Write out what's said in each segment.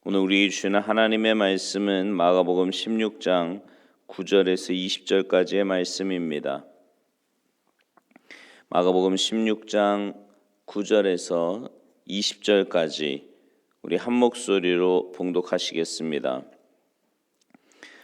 오늘 우리 주시는 하나님의 말씀은 마가복음 16장 9절에서 20절까지의 말씀입니다. 마가복음 16장 9절에서 20절까지 우리 한 목소리로 봉독하시겠습니다.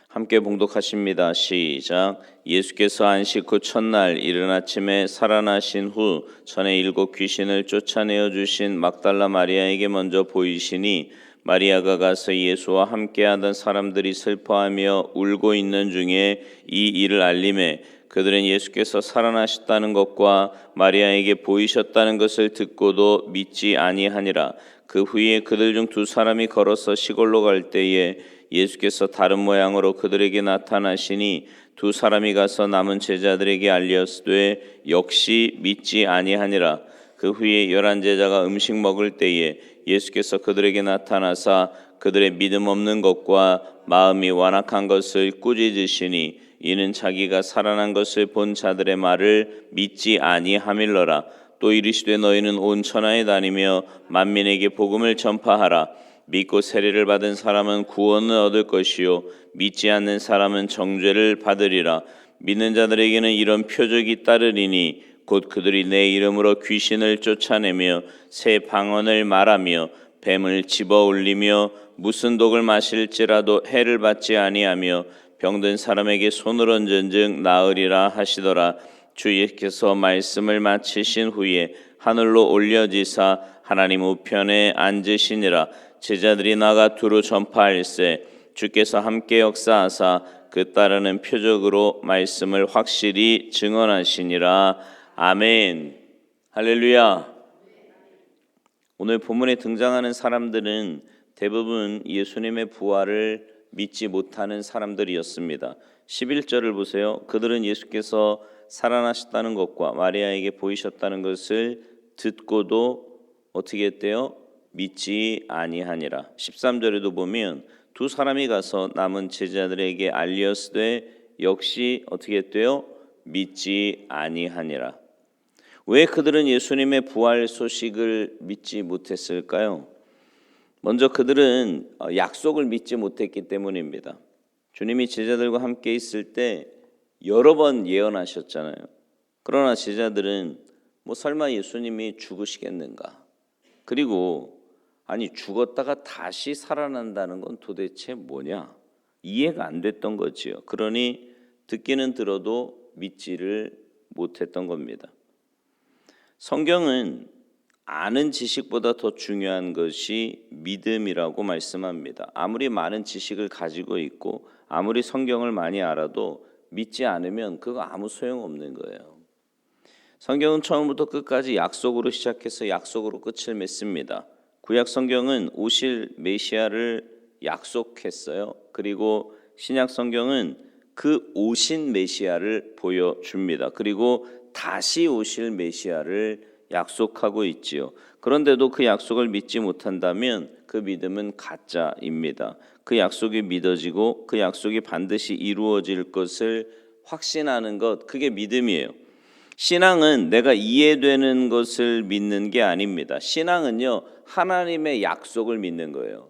함께 봉독하십니다. 시작. 예수께서 안식 후 첫날 이른 아침에 살아나신 후 전에 7 귀신을 쫓아내어 주신 막달라 마리아에게 먼저 보이시니 마리아가 가서 예수와 함께하던 사람들이 슬퍼하며 울고 있는 중에 이 일을 알림해 그들은 예수께서 살아나셨다는 것과 마리아에게 보이셨다는 것을 듣고도 믿지 아니하니라. 그 후에 그들 중 2 사람이 걸어서 시골로 갈 때에 예수께서 다른 모양으로 그들에게 나타나시니 2 사람이 가서 남은 제자들에게 알렸으되 역시 믿지 아니하니라. 그 후에 11 제자가 음식 먹을 때에 예수께서 그들에게 나타나사 그들의 믿음 없는 것과 마음이 완악한 것을 꾸짖으시니 이는 자기가 살아난 것을 본 자들의 말을 믿지 아니함일러라. 또 이르시되 너희는 온 천하에 다니며 만민에게 복음을 전파하라. 믿고 세례를 받은 사람은 구원을 얻을 것이요 믿지 않는 사람은 정죄를 받으리라. 믿는 자들에게는 이런 표적이 따르리니 곧 그들이 내 이름으로 귀신을 쫓아내며 새 방언을 말하며 뱀을 집어올리며 무슨 독을 마실지라도 해를 받지 아니하며 병든 사람에게 손을 얹은즉 나으리라 하시더라. 주 예수께서 말씀을 마치신 후에 하늘로 올려지사 하나님 우편에 앉으시니라. 제자들이 나가 두루 전파할세 주께서 함께 역사하사 그 따르는 표적으로 말씀을 확실히 증언하시니라. 아멘. 할렐루야. 오늘 본문에 등장하는 사람들은 대부분 예수님의 부활을 믿지 못하는 사람들이었습니다. 11절을 보세요. 그들은 예수께서 살아나셨다는 것과 마리아에게 보이셨다는 것을 듣고도 어떻게 했대요? 믿지 아니하니라. 13절에도 보면 2 사람이 가서 남은 제자들에게 알렸으되 역시 어떻게 했대요? 믿지 아니하니라. 왜 그들은 예수님의 부활 소식을 믿지 못했을까요? 먼저 그들은 약속을 믿지 못했기 때문입니다. 주님이 제자들과 함께 있을 때 여러 번 예언하셨잖아요. 그러나 제자들은 설마 예수님이 죽으시겠는가? 그리고 아니 죽었다가 다시 살아난다는 건 도대체 뭐냐? 이해가 안 됐던 거지요. 그러니 듣기는 들어도 믿지를 못했던 겁니다. 성경은 아는 지식보다 더 중요한 것이 믿음이라고 말씀합니다. 아무리 많은 지식을 가지고 있고 아무리 성경을 많이 알아도 믿지 않으면 그거 아무 소용없는 거예요. 성경은 처음부터 끝까지 약속으로 시작해서 약속으로 끝을 맺습니다. 구약 성경은 오실 메시아를 약속했어요. 그리고 신약 성경은 그 오신 메시아를 보여줍니다. 그리고 다시 오실 메시아를 약속하고 있지요. 그런데도 그 약속을 믿지 못한다면 그 믿음은 가짜입니다. 그 약속이 믿어지고 그 약속이 반드시 이루어질 것을 확신하는 것, 그게 믿음이에요. 신앙은 내가 이해되는 것을 믿는 게 아닙니다. 신앙은요, 하나님의 약속을 믿는 거예요.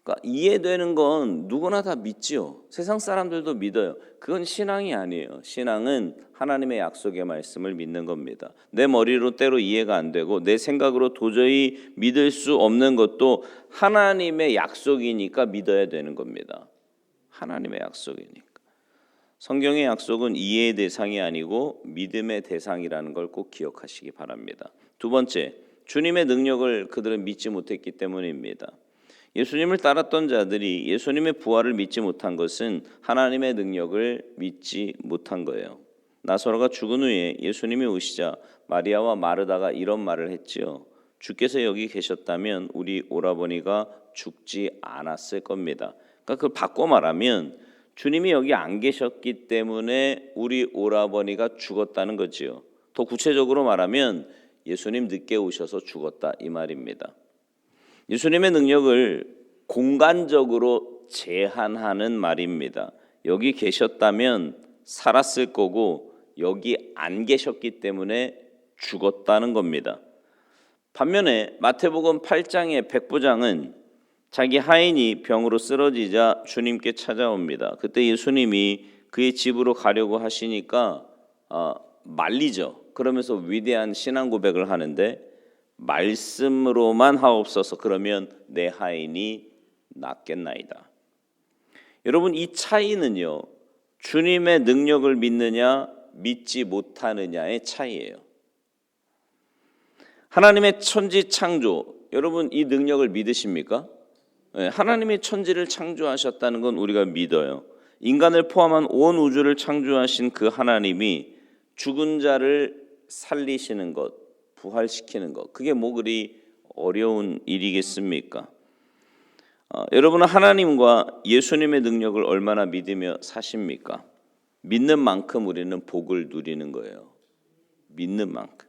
그러니까 이해되는 건 누구나 다 믿지요. 세상 사람들도 믿어요. 그건 신앙이 아니에요. 신앙은 하나님의 약속의 말씀을 믿는 겁니다. 내 머리로 때로 이해가 안 되고 내 생각으로 도저히 믿을 수 없는 것도 하나님의 약속이니까 믿어야 되는 겁니다. 하나님의 약속이니까. 성경의 약속은 이해의 대상이 아니고 믿음의 대상이라는 걸 꼭 기억하시기 바랍니다. 2 번째, 주님의 능력을 그들은 믿지 못했기 때문입니다. 예수님을 따랐던 자들이 예수님의 부활을 믿지 못한 것은 하나님의 능력을 믿지 못한 거예요. 나사로가 죽은 후에 예수님이 오시자 마리아와 마르다가 이런 말을 했지요. 주께서 여기 계셨다면 우리 오라버니가 죽지 않았을 겁니다. 그러니까 그걸 바꿔 말하면 주님이 여기 안 계셨기 때문에 우리 오라버니가 죽었다는 거지요. 더 구체적으로 말하면 예수님 늦게 오셔서 죽었다 이 말입니다. 예수님의 능력을 공간적으로 제한하는 말입니다. 여기 계셨다면 살았을 거고 여기 안 계셨기 때문에 죽었다는 겁니다. 반면에 마태복음 8장의 백부장은 자기 하인이 병으로 쓰러지자 주님께 찾아옵니다. 그때 예수님이 그의 집으로 가려고 하시니까 말리죠. 그러면서 위대한 신앙 고백을 하는데 말씀으로만 하옵소서 그러면 내 하인이 낫겠나이다. 여러분 이 차이는요. 주님의 능력을 믿느냐 믿지 못하느냐의 차이예요. 하나님의 천지 창조, 여러분 이 능력을 믿으십니까? 네, 하나님이 천지를 창조하셨다는 건 우리가 믿어요. 인간을 포함한 온 우주를 창조하신 그 하나님이 죽은 자를 살리시는 것, 부활시키는 것, 그게 뭐 그리 어려운 일이겠습니까? 여러분은 하나님과 예수님의 능력을 얼마나 믿으며 사십니까? 믿는 만큼 우리는 복을 누리는 거예요. 믿는 만큼.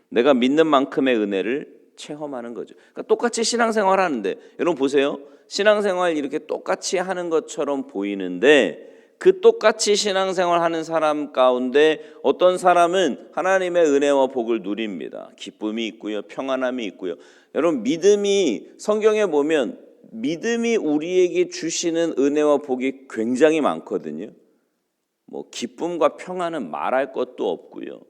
내가 믿는 만큼의 은혜를 체험하는 거죠. 그러니까 똑같이 신앙생활 하는데 여러분 보세요. 신앙생활 이렇게 똑같이 하는 것처럼 보이는데 그 똑같이 신앙생활 하는 사람 가운데 어떤 사람은 하나님의 은혜와 복을 누립니다. 기쁨이 있고요. 평안함이 있고요. 여러분 믿음이 성경에 보면 믿음이 우리에게 주시는 은혜와 복이 굉장히 많거든요. 뭐 기쁨과 평안은 말할 것도 없고요.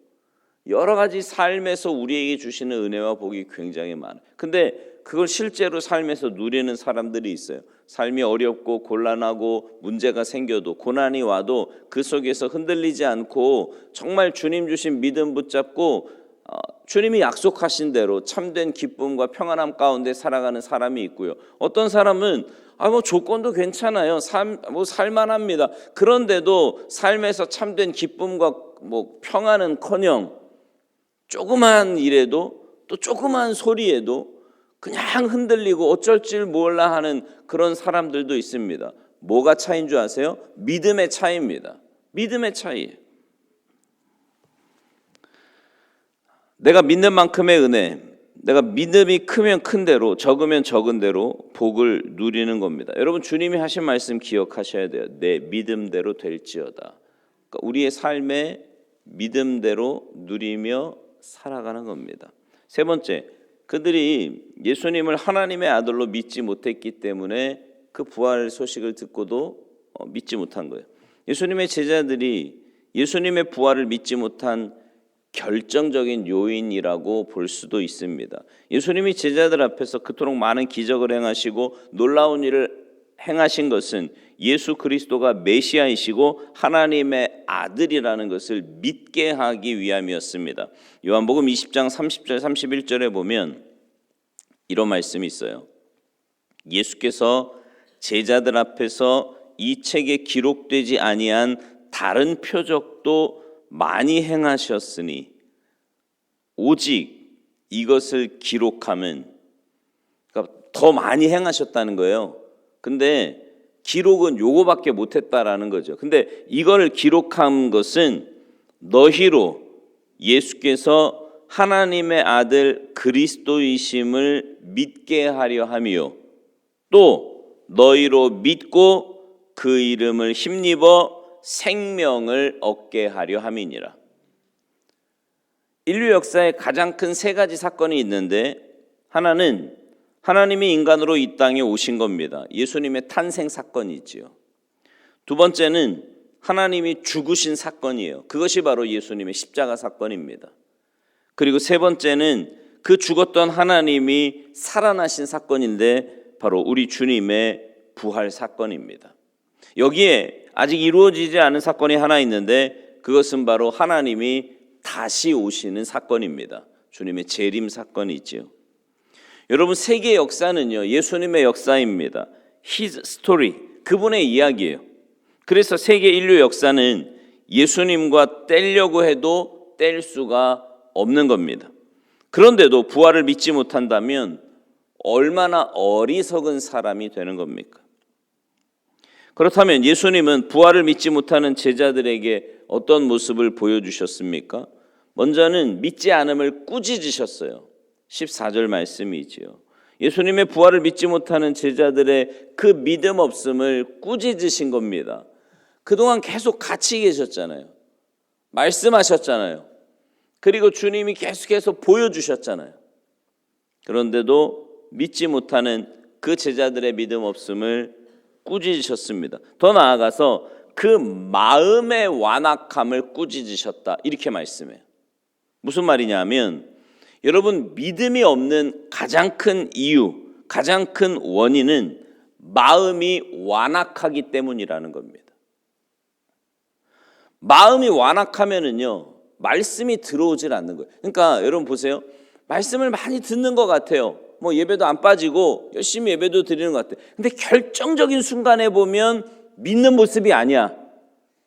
여러 가지 삶에서 우리에게 주시는 은혜와 복이 굉장히 많아요. 근데 그걸 실제로 삶에서 누리는 사람들이 있어요. 삶이 어렵고 곤란하고 문제가 생겨도 고난이 와도 그 속에서 흔들리지 않고 정말 주님 주신 믿음 붙잡고 주님이 약속하신 대로 참된 기쁨과 평안함 가운데 살아가는 사람이 있고요. 어떤 사람은 뭐 조건도 괜찮아요. 살만합니다. 그런데도 삶에서 참된 기쁨과 평안은커녕 조그만 일에도 또 조그만 소리에도 그냥 흔들리고 어쩔 줄 몰라 하는 그런 사람들도 있습니다. 뭐가 차이인 줄 아세요? 믿음의 차이입니다. 믿음의 차이예요. 내가 믿는 만큼의 은혜, 내가 믿음이 크면 큰 대로 적으면 적은 대로 복을 누리는 겁니다. 여러분 주님이 하신 말씀 기억하셔야 돼요. 내 믿음대로 될지어다. 그러니까 우리의 삶에 믿음대로 누리며 살아가는 겁니다. 세 번째, 그들이 예수님을 하나님의 아들로 믿지 못했기 때문에 그 부활 소식을 듣고도 믿지 못한 거예요. 예수님의 제자들이 예수님의 부활을 믿지 못한 결정적인 요인이라고 볼 수도 있습니다. 예수님이 제자들 앞에서 그토록 많은 기적을 행하시고 놀라운 일을 행하신 것은 예수 그리스도가 메시아이시고 하나님의 아들이라는 것을 믿게 하기 위함이었습니다. 요한복음 20장 30절 31절에 보면 이런 말씀이 있어요. 예수께서 제자들 앞에서 이 책에 기록되지 아니한 다른 표적도 많이 행하셨으니 오직 이것을 기록함은, 그러니까 더 많이 행하셨다는 거예요. 근데 기록은 요거밖에 못했다라는 거죠. 근데 이걸 기록한 것은 너희로 예수께서 하나님의 아들 그리스도이심을 믿게 하려 함이요 또 너희로 믿고 그 이름을 힘입어 생명을 얻게 하려 함이니라. 인류 역사에 가장 큰 세 가지 사건이 있는데 하나는 하나님이 인간으로 이 땅에 오신 겁니다. 예수님의 탄생 사건이지요. 두 번째는 하나님이 죽으신 사건이에요. 그것이 바로 예수님의 십자가 사건입니다. 그리고 세 번째는 그 죽었던 하나님이 살아나신 사건인데 바로 우리 주님의 부활 사건입니다. 여기에 아직 이루어지지 않은 사건이 하나 있는데 그것은 바로 하나님이 다시 오시는 사건입니다. 주님의 재림 사건이지요. 여러분 세계 역사는요 예수님의 역사입니다. His story, 그분의 이야기예요. 그래서 세계 인류 역사는 예수님과 떼려고 해도 뗄 수가 없는 겁니다. 그런데도 부활을 믿지 못한다면 얼마나 어리석은 사람이 되는 겁니까? 그렇다면 예수님은 부활을 믿지 못하는 제자들에게 어떤 모습을 보여주셨습니까? 먼저는 믿지 않음을 꾸짖으셨어요. 14절 말씀이지요. 예수님의 부활을 믿지 못하는 제자들의 그 믿음 없음을 꾸짖으신 겁니다. 그동안 계속 같이 계셨잖아요. 말씀하셨잖아요. 그리고 주님이 계속해서 보여주셨잖아요. 그런데도 믿지 못하는 그 제자들의 믿음 없음을 꾸짖으셨습니다. 더 나아가서 그 마음의 완악함을 꾸짖으셨다, 이렇게 말씀해요. 무슨 말이냐면 여러분, 믿음이 없는 가장 큰 이유, 가장 큰 원인은 마음이 완악하기 때문이라는 겁니다. 마음이 완악하면은요, 말씀이 들어오질 않는 거예요. 그러니까 여러분 보세요. 말씀을 많이 듣는 것 같아요. 뭐 예배도 안 빠지고 열심히 예배도 드리는 것 같아요. 근데 결정적인 순간에 보면 믿는 모습이 아니야.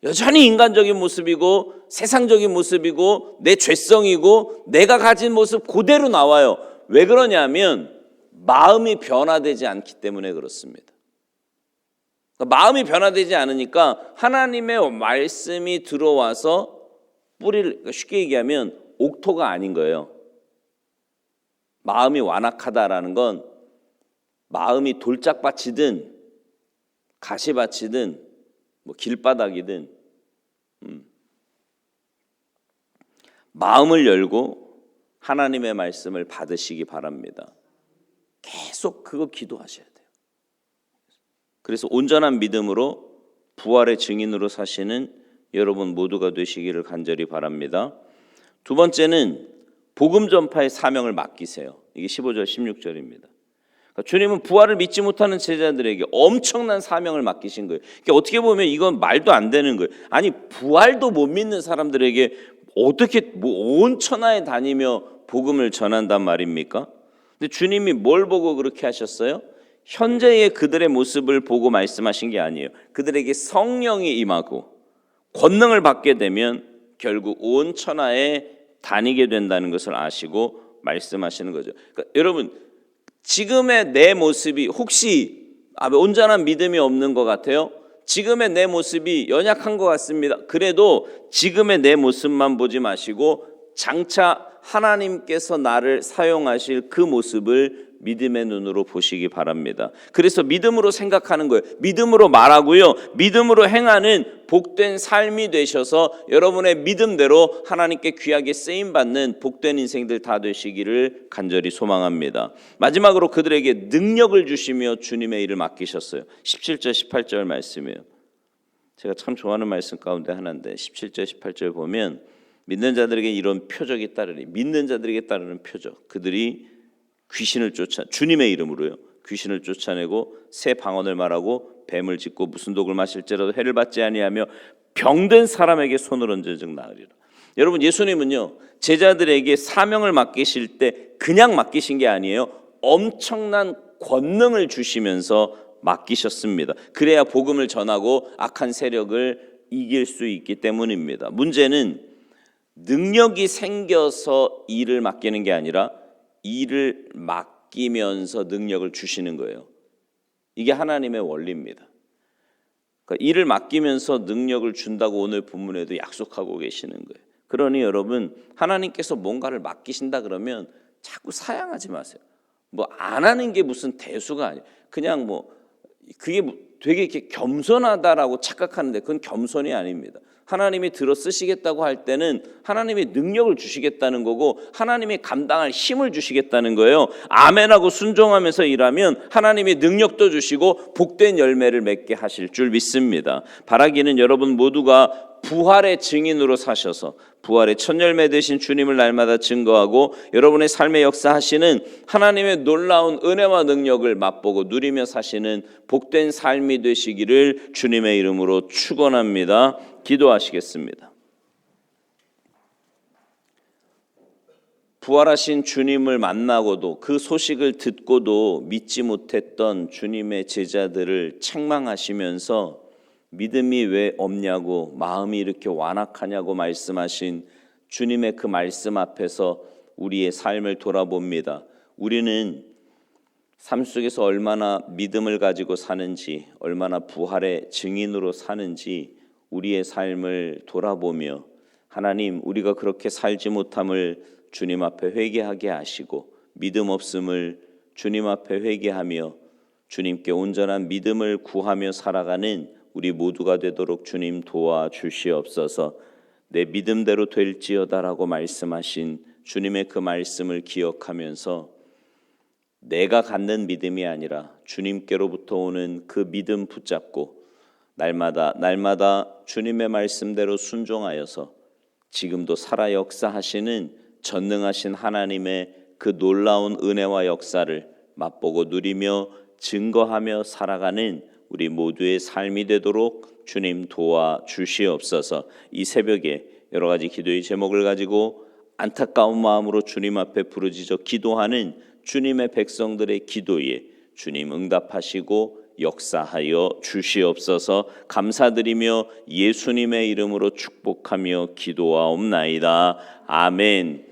여전히 인간적인 모습이고 세상적인 모습이고 내 죄성이고 내가 가진 모습 그대로 나와요. 왜 그러냐면 마음이 변화되지 않기 때문에 그렇습니다. 그러니까 마음이 변화되지 않으니까 하나님의 말씀이 들어와서 뿌리를, 쉽게 얘기하면 옥토가 아닌 거예요. 마음이 완악하다라는 건 마음이 돌짝밭이든 가시밭이든 뭐 길바닥이든 마음을 열고 하나님의 말씀을 받으시기 바랍니다. 계속 그거 기도하셔야 돼요. 그래서 온전한 믿음으로 부활의 증인으로 사시는 여러분 모두가 되시기를 간절히 바랍니다. 두 번째는 복음 전파의 사명을 맡기세요. 이게 15절 16절입니다. 그러니까 주님은 부활을 믿지 못하는 제자들에게 엄청난 사명을 맡기신 거예요. 그러니까 어떻게 보면 이건 말도 안 되는 거예요. 아니, 부활도 못 믿는 사람들에게 어떻게 온 천하에 다니며 복음을 전한단 말입니까? 근데 주님이 뭘 보고 그렇게 하셨어요? 현재의 그들의 모습을 보고 말씀하신 게 아니에요. 그들에게 성령이 임하고 권능을 받게 되면 결국 온 천하에 다니게 된다는 것을 아시고 말씀하시는 거죠. 그러니까 여러분, 지금의 내 모습이 혹시 온전한 믿음이 없는 것 같아요? 지금의 내 모습이 연약한 것 같습니다. 그래도 지금의 내 모습만 보지 마시고 장차 하나님께서 나를 사용하실 그 모습을 믿음의 눈으로 보시기 바랍니다. 그래서 믿음으로 생각하는 거예요. 믿음으로 말하고요. 믿음으로 행하는 복된 삶이 되셔서 여러분의 믿음대로 하나님께 귀하게 쓰임받는 복된 인생들 다 되시기를 간절히 소망합니다. 마지막으로 그들에게 능력을 주시며 주님의 일을 맡기셨어요. 17절 18절 말씀이에요. 제가 참 좋아하는 말씀 가운데 하나인데 17절 18절 보면 믿는 자들에게 이런 표적이 따르니, 믿는 자들에게 따르는 표적, 그들이 귀신을 주님의 이름으로요, 귀신을 쫓아내고 새 방언을 말하고 뱀을 짚고 무슨 독을 마실지라도 해를 받지 아니하며 병든 사람에게 손을 얹은 즉 나으리라. 여러분, 예수님은요 제자들에게 사명을 맡기실 때 그냥 맡기신 게 아니에요. 엄청난 권능을 주시면서 맡기셨습니다. 그래야 복음을 전하고 악한 세력을 이길 수 있기 때문입니다. 문제는 능력이 생겨서 일을 맡기는 게 아니라 일을 맡기면서 능력을 주시는 거예요. 이게 하나님의 원리입니다. 그러니까 일을 맡기면서 능력을 준다고 오늘 본문에도 약속하고 계시는 거예요. 그러니 여러분, 하나님께서 뭔가를 맡기신다 그러면 자꾸 사양하지 마세요. 뭐 안 하는 게 무슨 대수가 아니에요. 그냥 그게 되게 이렇게 겸손하다라고 착각하는데 그건 겸손이 아닙니다. 하나님이 들어 쓰시겠다고 할 때는 하나님이 능력을 주시겠다는 거고 하나님이 감당할 힘을 주시겠다는 거예요. 아멘하고 순종하면서 일하면 하나님이 능력도 주시고 복된 열매를 맺게 하실 줄 믿습니다. 바라기는 여러분 모두가 부활의 증인으로 사셔서 부활의 첫 열매 되신 주님을 날마다 증거하고 여러분의 삶의 역사하시는 하나님의 놀라운 은혜와 능력을 맛보고 누리며 사시는 복된 삶이 되시기를 주님의 이름으로 축원합니다. 기도하시겠습니다. 부활하신 주님을 만나고도 그 소식을 듣고도 믿지 못했던 주님의 제자들을 책망하시면서 믿음이 왜 없냐고, 마음이 이렇게 완악하냐고 말씀하신 주님의 그 말씀 앞에서 우리의 삶을 돌아봅니다. 우리는 삶 속에서 얼마나 믿음을 가지고 사는지, 얼마나 부활의 증인으로 사는지 우리의 삶을 돌아보며 하나님, 우리가 그렇게 살지 못함을 주님 앞에 회개하게 하시고 믿음 없음을 주님 앞에 회개하며 주님께 온전한 믿음을 구하며 살아가는 우리 모두가 되도록 주님 도와주시옵소서. 내 믿음대로 될지어다라고 말씀하신 주님의 그 말씀을 기억하면서 내가 갖는 믿음이 아니라 주님께로부터 오는 그 믿음 붙잡고 날마다 주님의 말씀대로 순종하여서 지금도 살아 역사하시는 전능하신 하나님의 그 놀라운 은혜와 역사를 맛보고 누리며 증거하며 살아가는 우리 모두의 삶이 되도록 주님 도와주시옵소서. 이 새벽에 여러 가지 기도의 제목을 가지고 안타까운 마음으로 주님 앞에 부르짖어 기도하는 주님의 백성들의 기도에 주님 응답하시고 역사하여 주시옵소서. 감사드리며 예수님의 이름으로 축복하며 기도하옵나이다. 아멘.